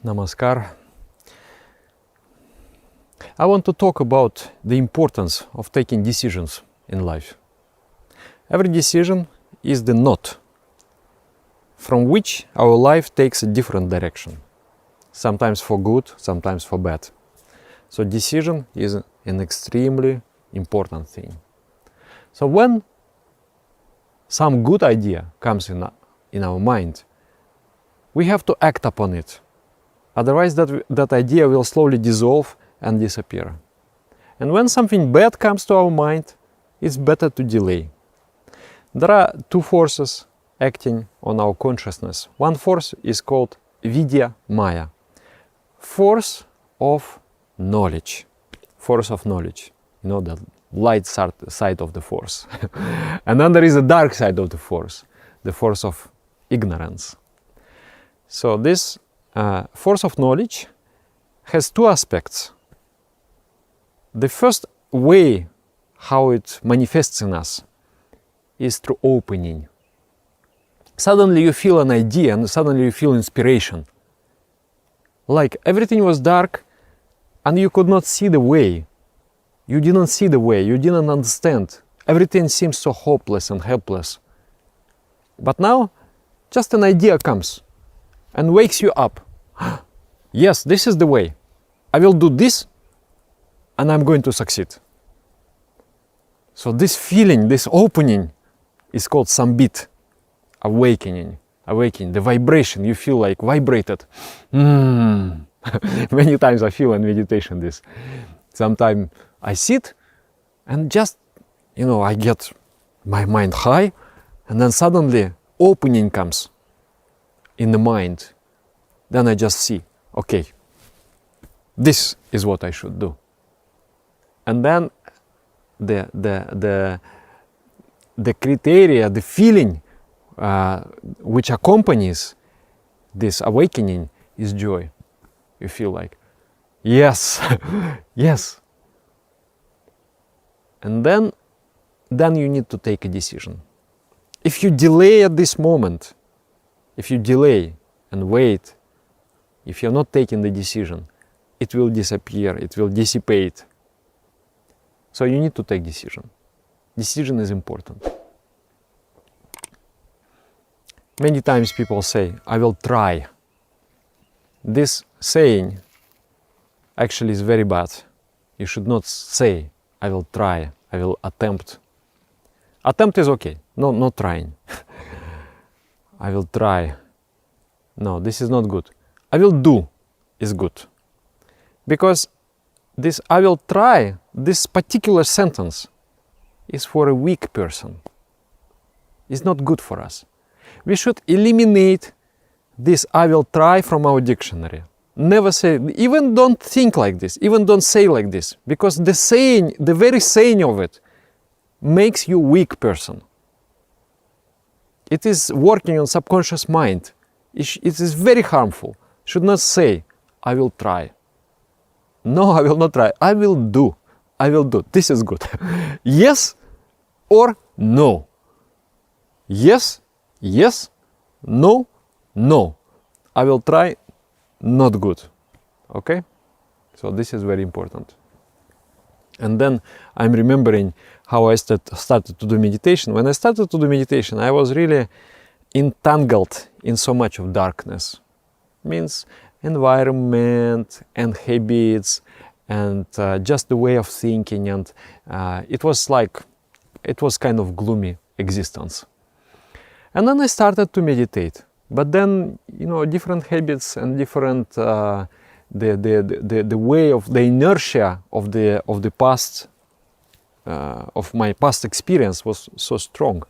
Namaskar. I want to talk about the importance of taking decisions in life. Every decision is the knot from which our life takes a different direction, sometimes for good, sometimes for bad. So decision is an extremely important thing. So when some good idea comes in our mind, we have to act upon it. Otherwise that idea will slowly dissolve and disappear. And when something bad comes to our mind, it's better to delay. There are two forces acting on our consciousness. One force is called Vidya Maya, force of knowledge. Force of knowledge, you know, the light side of the force. And then there is a dark side of the force of ignorance. So this force of knowledge has two aspects. The first way how it manifests in us is through opening. Suddenly you feel an idea and suddenly you feel inspiration. Like everything was dark and you could not see the way. You didn't see the way, you didn't understand. Everything seems so hopeless and helpless. But now just an idea comes and wakes you up. Yes, this is the way. I will do this and I'm going to succeed. So this feeling, this opening is called sambit, awakening. The vibration, you feel like vibrated. Many times I feel in meditation this. Sometimes I sit and just, I get my mind high and then suddenly opening comes in the mind. Then I just see, okay, this is what I should do. And then the criteria, the feeling which accompanies this awakening is joy. You feel like, yes, yes. And then you need to take a decision. If you delay at this moment, if you delay and wait, if you're not taking the decision, it will disappear, it will dissipate. So you need to take decision. Decision is important. Many times people say, I will try. This saying actually is very bad. You should not say, I will try, I will attempt. Attempt is okay, no, not trying. I will try. No, this is not good. I will do is good. Because this I will try, this particular sentence is for a weak person. It's not good for us. We should eliminate this I will try from our dictionary. Never say, even don't think like this, even don't say like this, because the saying, the very saying of it makes you a weak person. It is working on subconscious mind. It is very harmful. Should not say, I will try. No, I will not try. I will do. I will do. This is good. Yes or no. Yes, yes, no, no. I will try, not good. Okay? So this is very important. And then I'm remembering how I started to do meditation. When I started to do meditation, I was really entangled in so much of darkness. Means environment and habits and just the way of thinking, and it was kind of gloomy existence. And then I started to meditate, but then different habits and different the way of the inertia of the past of my past experience was so strong.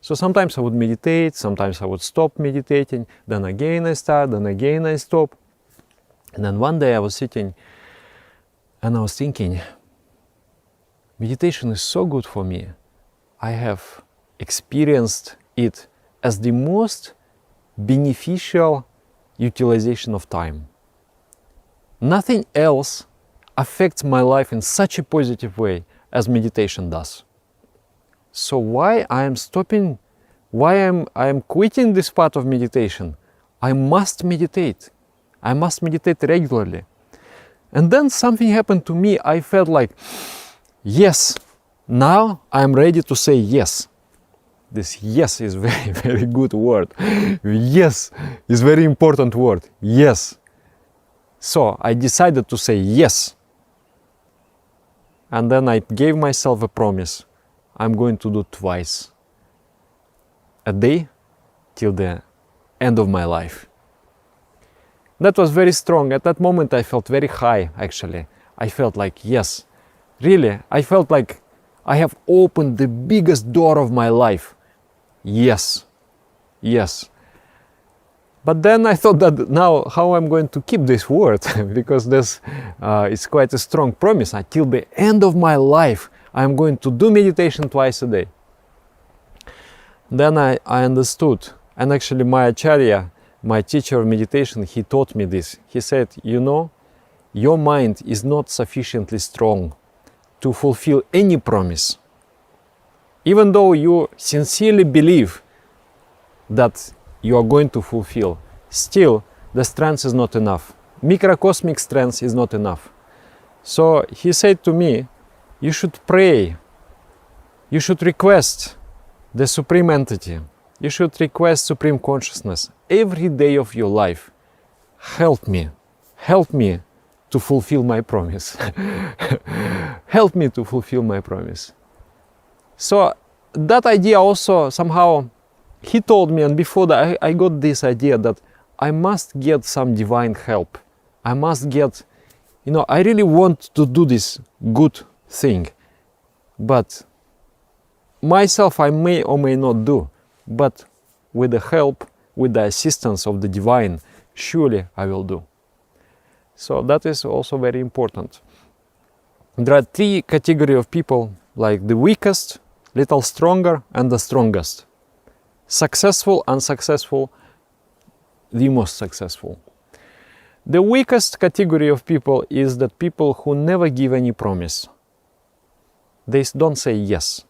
So sometimes I would meditate, sometimes I would stop meditating, then again I start, then again I stop. And then one day I was sitting and I was thinking, meditation is so good for me. I have experienced it as the most beneficial utilization of time. Nothing else affects my life in such a positive way as meditation does. So why I am stopping, why I am quitting this part of meditation? I must meditate. I must meditate regularly. And then something happened to me. I felt like, yes, now I'm ready to say yes. This yes is very, very good word. Yes is very important word. Yes. So I decided to say yes. And then I gave myself a promise. I'm going to do twice a day till the end of my life. That was very strong. At that moment I felt very high, actually. I felt like, yes, really, I felt like I have opened the biggest door of my life. Yes, yes. But then I thought that now how I'm going to keep this word, because this is quite a strong promise. Until the end of my life, I'm going to do meditation twice a day. Then I understood, and actually my acharya, my teacher of meditation, he taught me this. He said, you know, your mind is not sufficiently strong to fulfill any promise. Even though you sincerely believe that you are going to fulfill, still the strength is not enough. Microcosmic strength is not enough. So he said to me, you should pray, you should request the Supreme Entity, you should request Supreme Consciousness every day of your life. Help me to fulfill my promise. Help me to fulfill my promise. So that idea also somehow, he told me, and before that I got this idea that I must get some divine help. I must get, you know, I really want to do this good thing, but myself I may or may not do, but with the help, with the assistance of the divine, surely I will do. So that is also very important. There are three categories of people, like the weakest, little stronger, and the strongest. Successful, unsuccessful, the most successful. The weakest category of people is that people who never give any promise. They don't say yes.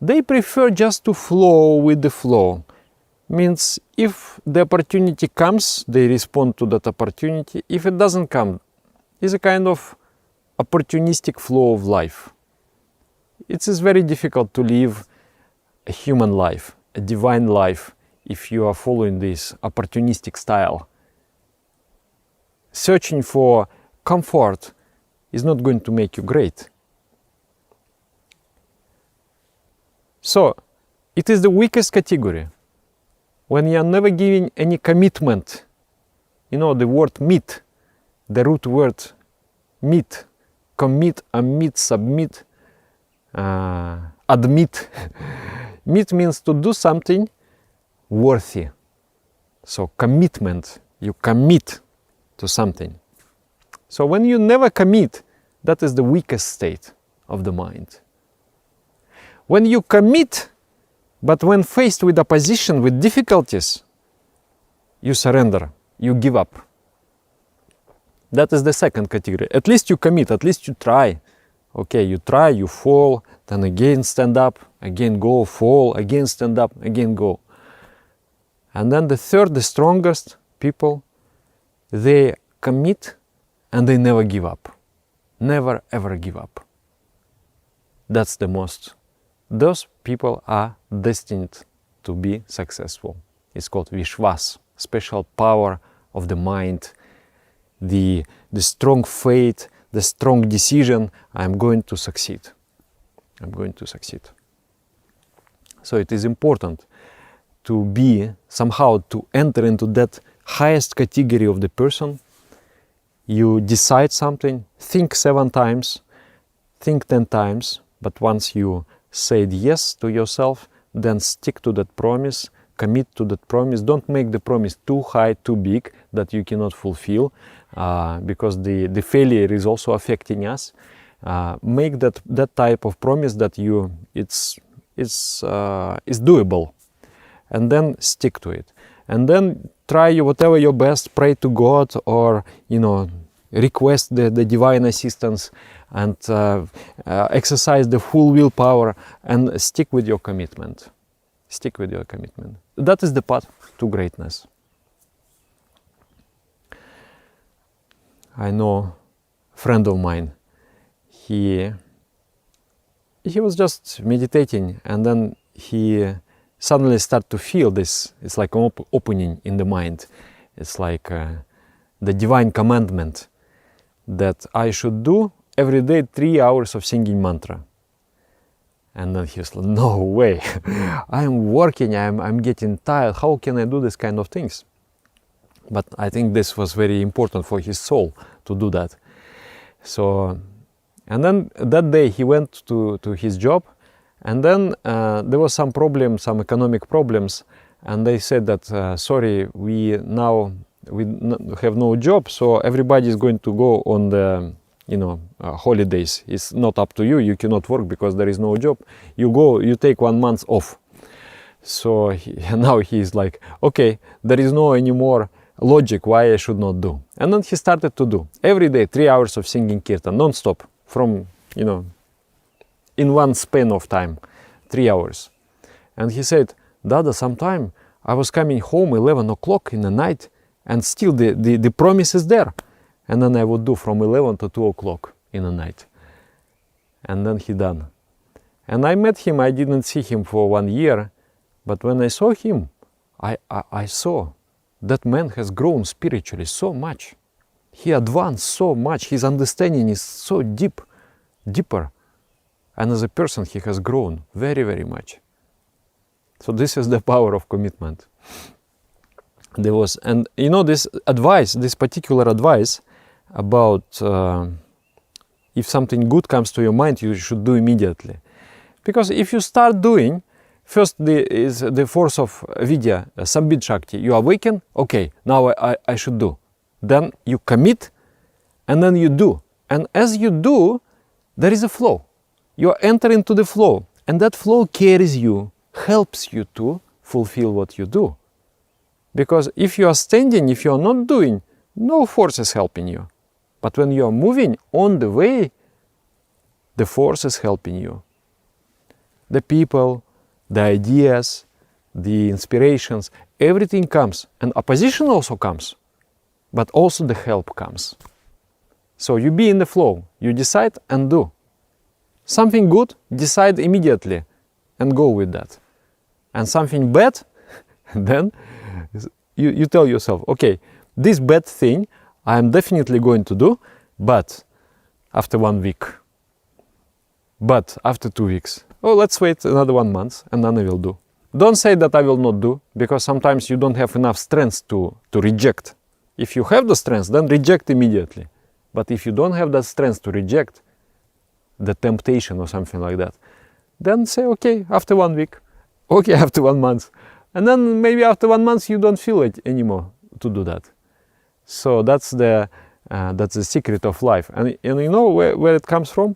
They prefer just to flow with the flow. Means if the opportunity comes, they respond to that opportunity. If it doesn't come, it's a kind of opportunistic flow of life. It is very difficult to live a human life, a divine life, if you are following this opportunistic style. Searching for comfort is not going to make you great. So, it is the weakest category. When you are never giving any commitment, you know the word meet, the root word meet, commit, omit, submit, admit. Meet means to do something worthy. So commitment, you commit to something. So when you never commit, that is the weakest state of the mind. When you commit, but when faced with opposition, with difficulties, you surrender, you give up. That is the second category. At least you commit, at least you try. Okay, you try, you fall, then again stand up, again go, fall, again stand up, again go. And then the third, the strongest people, they commit and they never give up. Never ever give up. That's the most. Those people are destined to be successful. It's called Vishwas, special power of the mind, the strong faith, the strong decision, I'm going to succeed. I'm going to succeed. So it is important to be, somehow to enter into that highest category of the person. You decide something, think 7 times, think 10 times, but once you said yes to yourself, then stick to that promise, commit to that promise. Don't make the promise too high, too big that you cannot fulfill, because the failure is also affecting us. Make that type of promise that it's doable, and then stick to it. And then try whatever your best, pray to God, or request the divine assistance, and exercise the full willpower, and stick with your commitment. Stick with your commitment. That is the path to greatness. I know a friend of mine, he was just meditating, and then he suddenly started to feel this. It's like an opening in the mind. It's like the divine commandment that I should do every day 3 hours of singing mantra. And then he was like, no way, I'm working, I'm getting tired, how can I do this kind of things? But I think this was very important for his soul to do that. So, and then that day he went to his job, and then there was some problems, some economic problems, and they said that, sorry, we have no job, so everybody is going to go on the holidays. It's not up to you, you cannot work because there is no job. You take 1 month off. So now he's like, okay, there is no anymore logic why I should not do. And then he started to do every day 3 hours of singing kirtan non-stop from, in one span of time, 3 hours. And he said, Dada, sometime I was coming home 11 o'clock in the night and still the promise is there. And then I would do from 11 to 2 o'clock in the night. And then he done. And I met him, I didn't see him for 1 year, but when I saw him, I saw that man has grown spiritually so much. He advanced so much, his understanding is so deeper. And as a person, he has grown very, very much. So this is the power of commitment. There was, and this advice, this particular advice about if something good comes to your mind, you should do immediately. Because if you start doing, first is the force of vidya, sambit shakti. You awaken, okay, now I should do. Then you commit, and then you do. And as you do, there is a flow. You enter into the flow, and that flow carries you, helps you to fulfill what you do. Because if you are standing, if you are not doing, no force is helping you. But when you are moving on the way, the force is helping you. The people, the ideas, the inspirations, everything comes. And opposition also comes. But also the help comes. So you be in the flow. You decide and do. Something good, decide immediately and go with that. And something bad, then you tell yourself, okay, this bad thing I am definitely going to do, but after 1 week, but after 2 weeks. Oh, let's wait another 1 month and then I will do. Don't say that I will not do, because sometimes you don't have enough strength to reject. If you have the strength, then reject immediately. But if you don't have that strength to reject the temptation or something like that, then say, okay, after 1 week, okay, after 1 month. And then maybe after 1 month you don't feel it anymore to do that. So that's the secret of life. And you know where it comes from?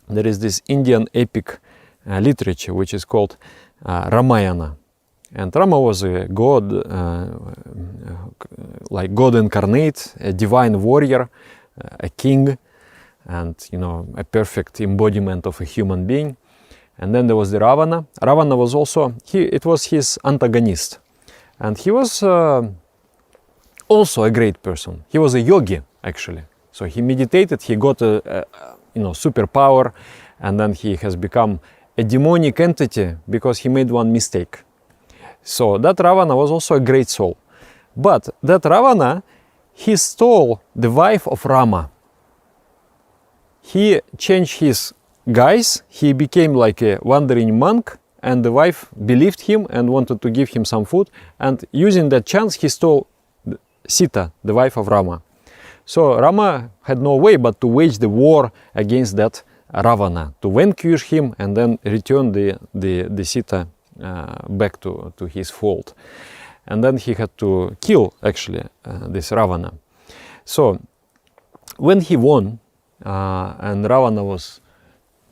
There is this Indian epic literature which is called Ramayana. And Rama was a god, like God incarnate, a divine warrior, a king, and a perfect embodiment of a human being. And then there was the Ravana. Ravana was also, it was his antagonist. And he was also a great person. He was a yogi, actually. So he meditated, he got a superpower, and then he has become a demonic entity because he made one mistake. So that Ravana was also a great soul. But that Ravana, he stole the wife of Rama. He changed his guise, he became like a wandering monk, and the wife believed him and wanted to give him some food, and using that chance he stole Sita, the wife of Rama. So Rama had no way but to wage the war against that Ravana, to vanquish him and then return the Sita back to his fold. And then he had to kill actually this Ravana. So when he won and Ravana was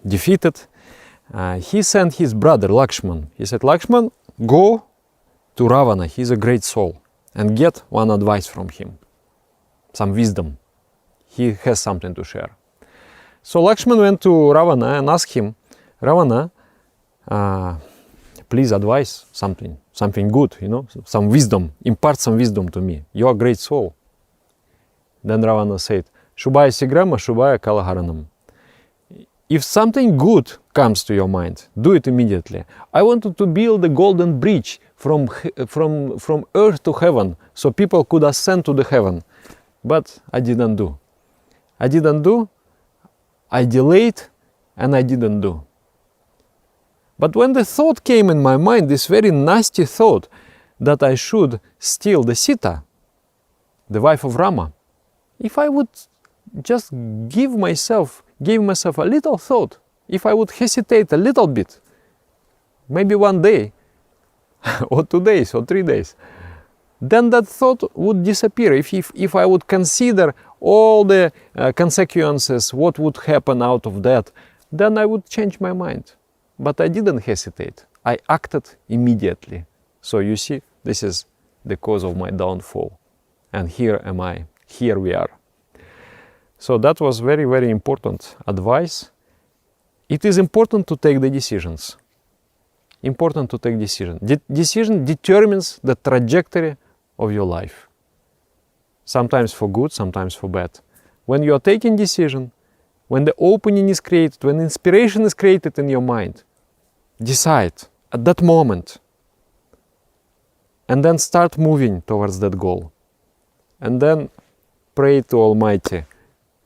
defeated, he sent his brother Lakshman. He said, Lakshman, go to Ravana, he's a great soul, and get one advice from him, some wisdom. He has something to share. So Lakshman went to Ravana and asked him, Ravana, please advise something good, some wisdom, impart some wisdom to me. You are a great soul. Then Ravana said, Shubhaya Sigrama, Shubhaya Kalaharanam. If something good comes to your mind, do it immediately. I wanted to build a golden bridge from earth to heaven, so people could ascend to the heaven. But I didn't do. I delayed, and I didn't do. But when the thought came in my mind, this very nasty thought, that I should steal the Sita, the wife of Rama, if I would just give myself a little thought, if I would hesitate a little bit, maybe one day, or 2 days, or 3 days, then that thought would disappear. If I would consider all the consequences, what would happen out of that, then I would change my mind. But I didn't hesitate. I acted immediately. So you see, this is the cause of my downfall. And here am I. Here we are. So that was very, very important advice. It is important to take the decisions. Important to take decision. Decision determines the trajectory of your life. Sometimes for good, sometimes for bad. When you are taking decision, when the opening is created, when inspiration is created in your mind, decide at that moment. And then start moving towards that goal. And then pray to Almighty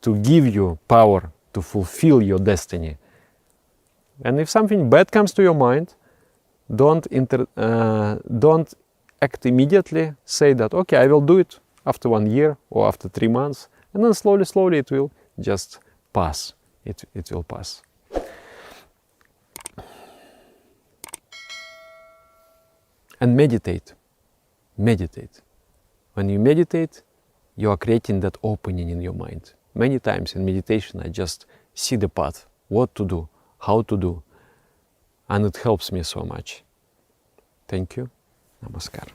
to give you power to fulfill your destiny. And if something bad comes to your mind, don't act immediately. Say that, okay, I will do it after 1 year or after 3 months. And then slowly it will just pass. It will pass. And meditate. Meditate. When you meditate, you are creating that opening in your mind. Many times in meditation, I just see the path, what to do, how to do, and it helps me so much. Thank you. Namaskar.